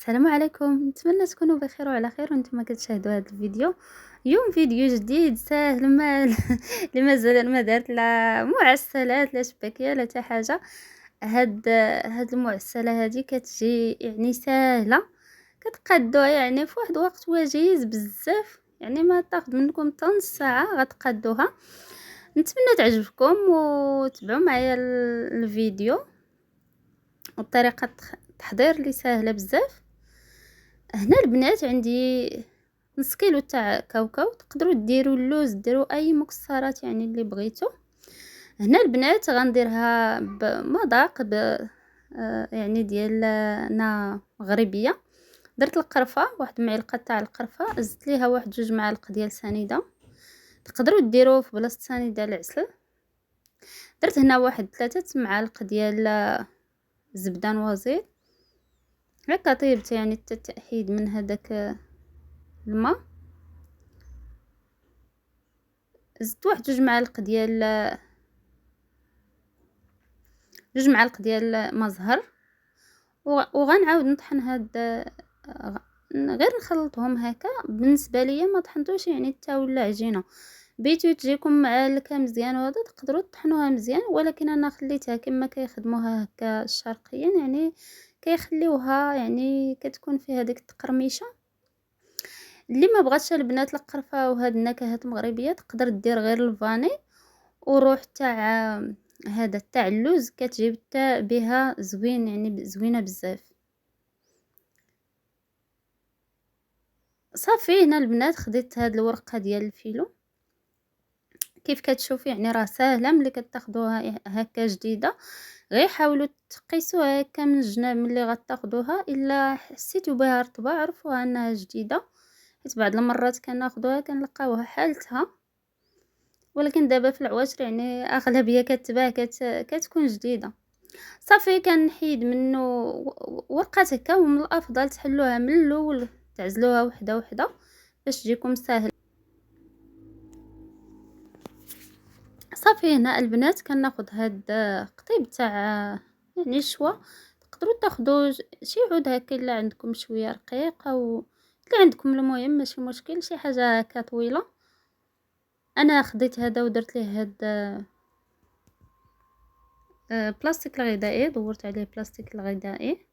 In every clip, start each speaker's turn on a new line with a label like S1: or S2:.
S1: السلام عليكم، نتمنى تكونوا بخير وعلى خير وانتم كتشاهدوا هذا الفيديو. اليوم فيديو جديد ساهل ما اللي مازال ما دارت لا معسلات لا شبكيه لا حتى حاجه. هاد المعسله هذه كتجي يعني ساهله، كتقادوها يعني في واحد الوقت وجيز بزاف، يعني ما تاخذ منكم حتى نص ساعه غتقادوها. نتمنى تعجبكم وتبعوا معايا الفيديو. الطريقه التحضير اللي سهله بزاف. هنا البنات عندي نص كيلو تاع كاوكاو، تقدروا ديروا اللوز، ديروا اي مكسرات يعني اللي بغيتو. هنا البنات غنديرها بمذاق يعني ديالنا مغربيه. درت القرفه، واحد المعلقه تاع القرفه، زدت ليها واحد 2 معالق ديال سنيده، تقدروا ديروا في بلاصه سنيده العسل. درت هنا واحد 3 معالق ديال زبده نوازيل، هكا طيبت يعني التأكيد من هذاك الماء. زدت واحد 2 معالق ديال ما زهر، وغنعاود نطحن غير نخلطهم هكا. بالنسبه ليا ما طحنتوش يعني حتى ولا عجينه، بيتو تجيكم معلكه مزيان وهذا تقدروا تطحنوها مزيان، ولكن انا خليتها كما كيخدموها هكا الشرقيين، يعني كيخليوها يعني كتكون فيها ديك التقرميشه. اللي ما بغاتش البنات القرفه وهاد النكهات المغربيه تقدر دير غير الفاني، وروح تاع هذا تاع اللوز كتجيب حتى بها زوين، يعني زوينه بزاف. صافي هنا البنات خديت هاد الورقه ديال الفيلو، كيف كتشوفي يعني راه ساهله. ملي كتاخدوها هكا جديده غير حاولوا تقيسوها هكا من الجناب ملي غتاخدوها، الا حسيتوا بها رطبه عرفوها انها جديده، حيت بعض المرات كناخدوها كنلقاوها حالتها، ولكن دابا في العواشر يعني اغلبيه كتباع كتكون جديده. صافي كنحيد منه ورقات هكا، ومن الافضل تحلوها من الاول، تعزلوها وحده وحده باش تجيكم ساهل. صافي هنا البنات كناخذ هاد قطيب تاع يعني الشوا، تقدروا تاخذوا شي عود هكا الا عندكم شويه رقيق، او الا عندكم المهم ماشي مشكل شي حاجه هكا طويله. انا خديت هذا ودرت ليه هاد بلاستيك الغذائي، دورت عليه بلاستيك الغذائي.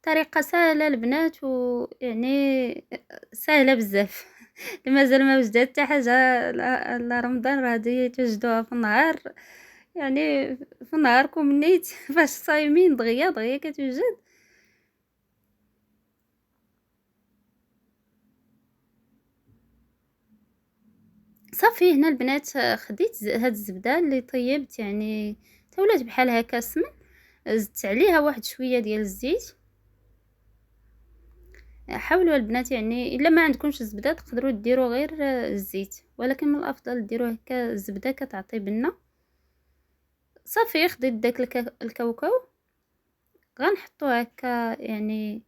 S1: طريقه سهله البنات، ويعني سهله بزاف. اللي مازال ما وجدت حتى حاجه لا رمضان راه غادي توجدوها في النهار، يعني في نهاركم نيت فاش صايمين دغيا دغيا كتوجد. صافي هنا البنات خديت هاد الزبده اللي طيبت، يعني تا ولات بحال هكا سمن، زدت عليها واحد شويه ديال الزيت. حاولوا البنات يعني الا ما عندكمش الزبده تقدروا ديروا غير الزيت، ولكن من الافضل ديروا هكا الزبده كتعطي بنه. صافي خديت داك الكاوكاو غنحطوه هكا، يعني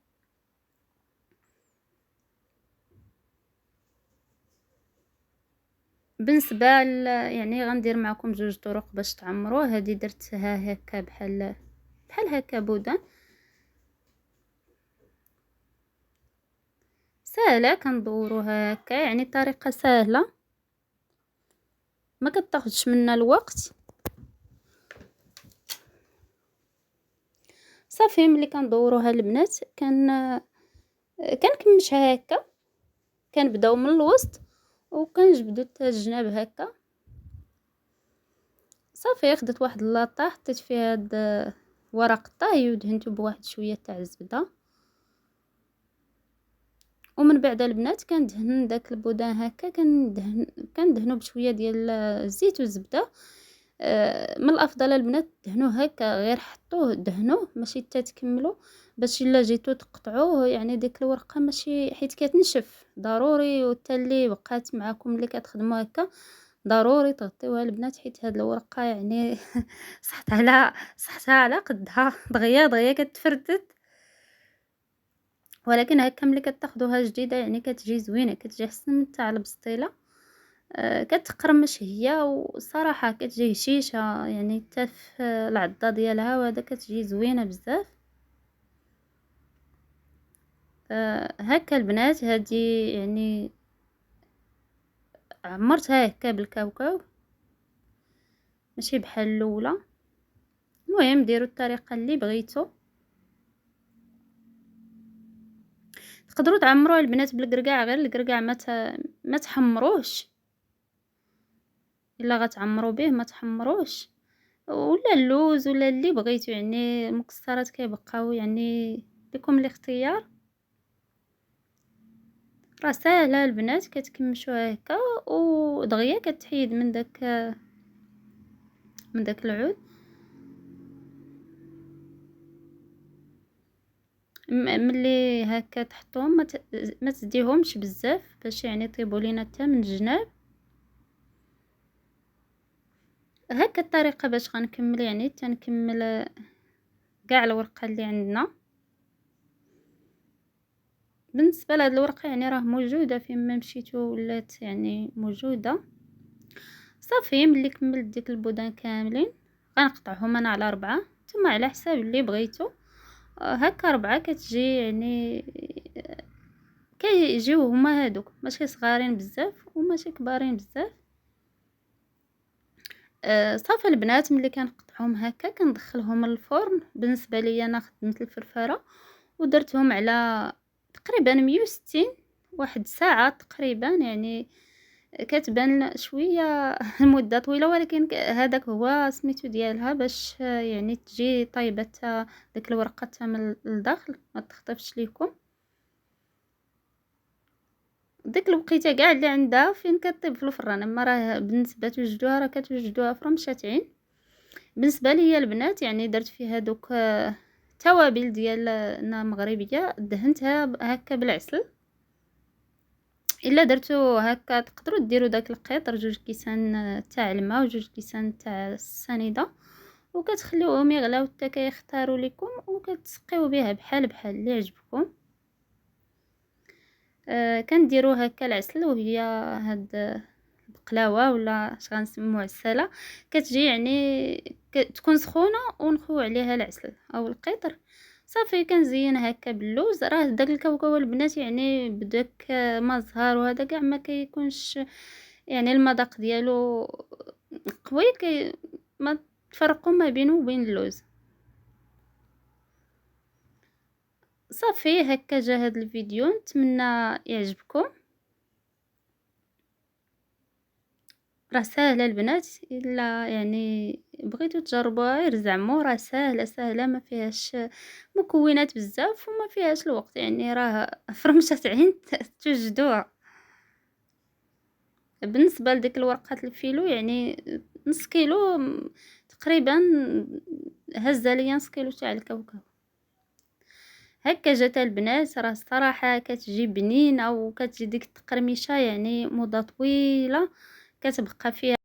S1: بالنسبه يعني غندير معكم 2 طرق باش تعمروه. هذه درتها هكا بحال هكا بودان سهله، كندوروها هكا يعني طريقه سهله ما كتاخذش منا الوقت. صافي ملي كندوروها البنات كنكمشها هكا، كنبداو من الوسط وكنجبدو حتى الجناب هكا. صافي خديت واحد اللاطه حطيت فيها هاد ورق الطهي ودهنته بواحد شويه تاع الزبده، ومن بعد البنات كندهن داك البودان هكا، كندهنو بشويه ديال الزيت والزبده. من الافضل البنات دهنوه هكا، غير حطوه دهنوه ماشي حتى تكملوا، باش الا جيتو تقطعوه يعني ديك الورقه ماشي حيت كتنشف ضروري. وحتى اللي بقات معكم اللي كتخدموا هكا ضروري تغطيوها البنات، حيت هاد الورقه يعني صحتها على قدها دغيا دغيا كتفردت. ولكن هكا ملي كتاخدوها جديده يعني كتجي زوينه، كتجي احسن من تاع البسطيله. كتقرمش هي، وصراحه كتجي هشيشه يعني حتى في العضه ديالها، وهذا كتجي زوينه بزاف. هكا البنات هادي يعني عمرتها هكا بالكاوكاو ماشي بحال الاولى. المهم ديروا الطريقه اللي بغيتو. تقدروا تعمروها البنات بالقرقاع، غير القرقاع ما تحمروش، الا غتعمروا به ما تحمروش، ولا اللوز ولا اللي بغيتو، يعني المكسرات كيبقاو يعني لكم الاختيار. راه ساهله البنات، كتكمشوها هكا ودغيا كتحيد من داك العود. ملي هكا تحطوهم ما تزديهمش بزاف باش يعني يطيبوا لينا حتى من الجناب. هكا الطريقه باش غنكمل، يعني تنكمل كاع الورقه اللي عندنا. بالنسبه لهاد الورقه يعني راه موجوده فين ما مشيتو، ولات يعني موجوده. صافي ملي كملت ديك البودان كاملين غنقطعهم انا على 4، نتوما على حساب اللي بغيتو. هكا 4 كتجي يعني كيجيو هما هادوك ماشي صغارين بزاف وماشي كبارين بزاف. صافي البنات ملي كنقطعهم هكا كندخلهم للفرن. بالنسبه ليا انا خدمت الفرفره ودرتهم على تقريبا 160 واحد ساعه تقريبا، يعني كتبان شويه المده طويله، ولكن هذاك هو سميتو ديالها باش يعني تجي طيبه ديك الورقه حتى من الداخل ما تخطفش ليكم. ديك الوقيته كاع اللي عندها فين كطيب في الفران، اما راه بالنسبه توجدوها راه كتوجدوها فرن شاتعين. بالنسبه ليا البنات يعني درت فيها دوك توابل ديالنا مغربيه، دهنتها هكا بالعسل. الا درتو هكا تقدروا ديروا داك القيطر 2 كيسان تاع الماء و2 كيسان تاع السنيده، وكتخليوهم يغلاو حتى كيختاروا لكم، وكتسقيو بها بحال اللي عجبكم. كنديروا هكا العسل وهي هاد البقلاوه ولا اش غنسميو عساله، كتجي يعني تكون سخونه ونخوي عليها العسل او القيطر. صافي كنزين هكا باللوز. راه داك الكاوكاو البنات يعني بداك ما زهر وهذا كاع ما كيكونش يعني المذاق ديالو قوي، ما تفرقوا ما بينه وبين اللوز. صافي هكا جا هذا الفيديو، نتمنى يعجبكم. راه ساهله البنات، الا يعني بغيتو تجربوها غير زعموا، راه ساهله ما فيهاش مكونات بزاف وما فيهاش الوقت، يعني راه فرمشة عين توجدوها. بالنسبه لديك الورقات الفيلو يعني نص كيلو تقريبا، هزه ليا نص كيلو تاع الكاوكاو. هكا جات البنات، راه الصراحه كتجي بنينه وكتجي ديك التقرميشه يعني مده طويله كتبقى فيها.